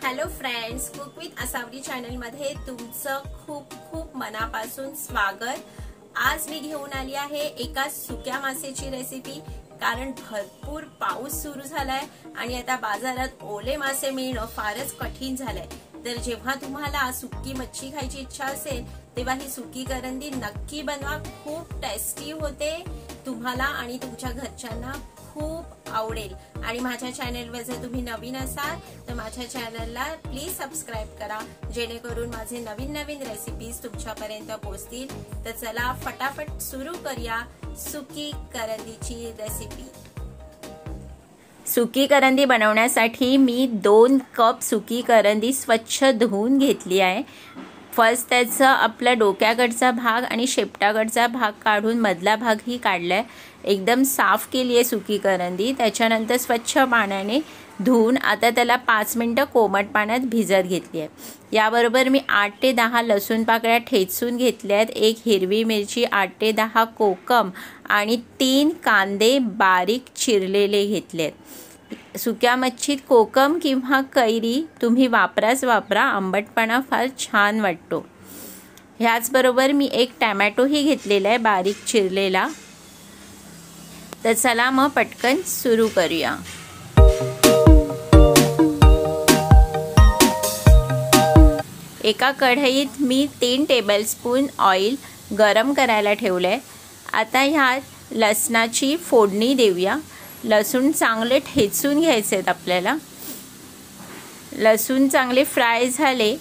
Hello friends, cook with Asavari channel मध्ये तुमचं खूप खूप मनापासून स्वागत। आज मी घेऊन आली आहे एका सुक्या मासेची रेसिपी। कारण भरपूर पाऊस सुरू झालाय आणि आता बाजारात ओले मासे मिळणं फारच कठीण झालंय। तर जेव्हा तुम्हाला सुकी मच्छी खायची इच्छा असेल तेव्हा ही सुकी करंदी नक्की बनवा। खूप टेस्टी होते, तुम्हाला आणि तुमच्या घरच्यांना खूप आवडेल। आणि माझ्या चॅनलवर जर तुम्ही नवीन असाल तर माझ्या चॅनलला प्लीज सबस्क्राइब करा, जेणेकरून माझे नवीन नवीन रेसिपीज तुमच्यापर्यंत पोहोचतील। तर चला फटाफट सुरू करूया सुकी करंदीची रेसिपी। सुकी करंदी बनवण्यासाठी मी 2 कप सुकी करंदी स्वच्छ धुवून घेतली आहे। फर्स्ट त्याचं आपला डोक्याकडचा भाग आणि शेपटाकडचा भाग काढून मधला भाग ही काढलाय। एकदम साफ केली आहे सुकी करंदी। त्याच्यानंतर स्वच्छ पाण्याने धुवून आता त्याला 5 मिनिटं कोमट पाण्यात भिजत घेतली आहे। याबरोबर मी 8 ते 10 लसूण पाकळ्या ठेचून घेतल्या आहेत, 1 हिरवी मिरची, 8 ते 10 कोकम आणि 3 कांदे बारीक चिरलेले घेतले आहेत। सुक्या मच्छीत कोकम किंवा कैरी तुम्ही वापरा, आंबटपणा फार छान वाटतो। ह्याचबरोबर मी 1 टोमॅटोही घेतलेला आहे बारीक चिरलेला। तर चला मग पटकन सुरू करूया। एका कढईत मी 3 टेबलस्पून ऑइल गरम करायला ठेवले। आता ह्यात लसणाची फोडणी देऊया। लसूण चांगले ठेचून घ्यायचे आहेत आपल्याला। लसूण चांगले फ्राय झाले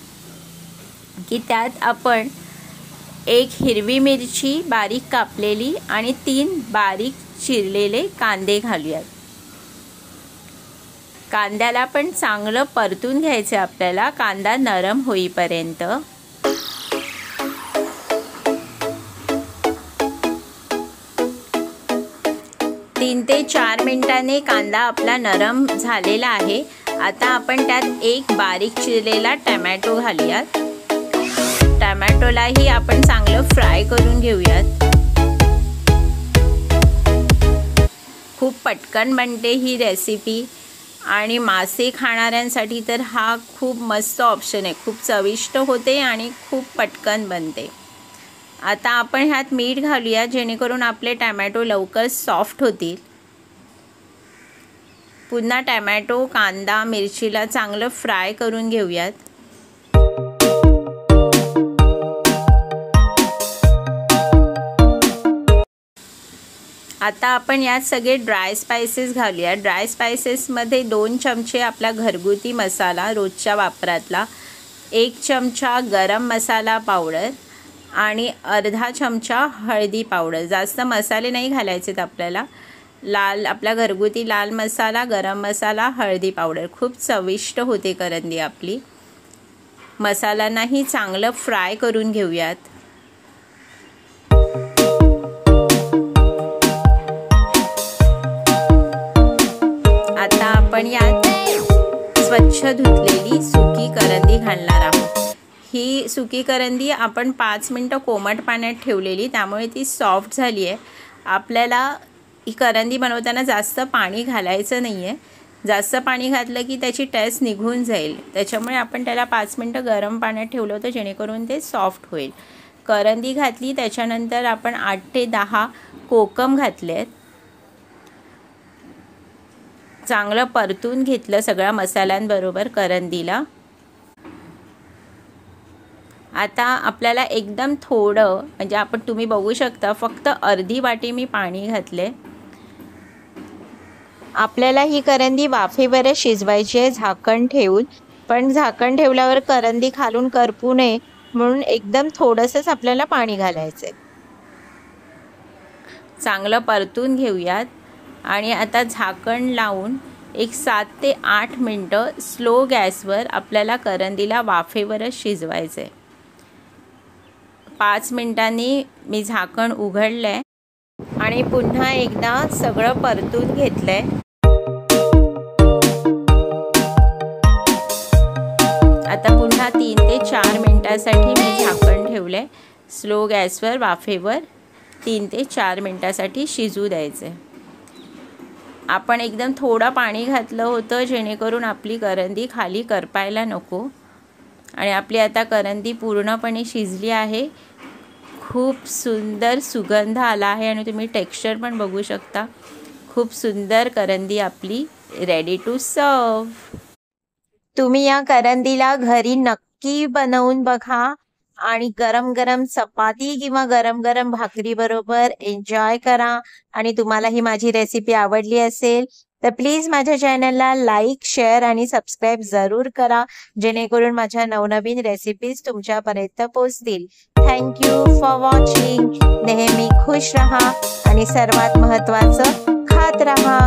की त्यात आपण 1 हिरवी मिरची बारीक कापलेली आणि 3 बारीक चिरलेले कांदे घालूयात। कांद्याला पण चांगलं परतून घ्यायचे आपल्याला, कांदा नरम होईपर्यंत। 3 ते 4 मिनिटांनी कांदा आपला नरम झालेला आहे। आता आपण त्यात 1 बारीक चिरलेला टोमॅटो घालूयात। टोमॅटोलाही आपण चांगलं फ्राय करून घेऊयात। खूप पटकन बनते ही रेसिपी आणि मासे खाणाऱ्यांसाठी तर हा खूप मस्त ऑप्शन आहे। खूप चविष्ट होते आणि खूप पटकन बनते। आता आपण ह्यात मीठ घालूया, जेणेकरून आपले टोमॅटो लवकर सॉफ्ट होतील। पुन्हा टोमॅटो, कांदा, मिरचीला चांगलं फ्राय करून घेऊयात। आता आपण यात सगळे ड्राय स्पाइसेस घालूया। ड्राय स्पाइसेसमध्ये 2 चमचे आपला घरगुती मसाला रोजच्या वापरातला, 1 चमचा गरम मसाला पावडर आणि अर्धा चमचा हळदी पावडर। जास्त मसाले नाही घालायचेत आपल्याला। आपला घरगुती लाल मसाला, गरम मसाला, हळदी पावडर। खूप चविष्ट होते करंदी आपली। मसाल्यांनाही चांगलं फ्राय करून घेऊयात। आता आपण यात स्वच्छ धुतलेली सुकी करंदी घालणार आहोत। ही सुकी करंदी आपण 5 मिनिटं कोमट पाण्यात ठेवलेली, त्यामुळे ती सॉफ्ट झाली आहे। आपल्याला ही करंदी बनवताना जास्त पाणी घालायचं नाही आहे। जास्त पाणी घातलं की त्याची टेस्ट निघून जाईल। त्याच्यामुळे आपण त्याला 5 मिनिटं गरम पाण्यात ठेवलं होतं, जेणेकरून ते सॉफ्ट होईल। करंदी घातली, त्याच्यानंतर आपण 8 ते 10 कोकम घातले आहेत। चांगलं परतून घेतलं सगळ्या मसाल्यांबरोबर करंदीला। आता आपल्याला एकदम थोडं, म्हणजे तुम्ही बघू शकता, फक्त अर्धी वाटी मी पाणी घातले। आपल्याला ही करंदी वाफेवर शिजवायची आहे झाकण ठेवून, पण झाकण ठेवल्यावर करंदी खालून करपू नये म्हणून एकदम थोडंसंच आपल्याला पाणी घालायचं आहे। चांगलं परतून घेऊयात आणि आता झाकण लावून एक 7 ते 8 मिनिटं स्लो गॅसवर आपल्याला करंदीला वाफेवरच शिजवायचं आहे। 5 मिनिटांनी मी झाकण उघडलंय आणि पुन्हा एकदा सगळं परतून घेतलंय। आता पुन्हा 3 ते 4 मिनिटांसाठी मी झाकण ठेवलंय स्लो गॅसवर वाफेवर। 3 ते 4 मिनिटांसाठी शिजू द्यायचे। आपण एकदम थोडं पाणी घातलं होतं जेणेकरून आपली करंदी खाली करपायला नको. आणि आपली आता करंदी पूर्णपणे शिजली आहे. खूप सुंदर सुगंध आला आहे आणि तुम्ही टेक्स्चर पण बघू शकता. खूप सुंदर करंदी आपली रेडी टू सर्व. तुम्ही या करंदीला घरी नक्की बनवून बघा आणि गरम गरम चपाती किंवा गरम गरम भाकरी बरोबर एन्जॉय करा. आणि तुम्हाला ही माझी रेसिपी आवडली असेल तर प्लीज माझ्या चॅनलला लाईक, शेअर आणि सबस्क्राईब जरूर करा, जेणेकरून माझ्या नवनवीन रेसिपीज तुमच्यापर्यंत पोहोचतील. Thank you for watching. नेहमी खुश रहा आणि सर्वात महत्त्वाचं खात रहा.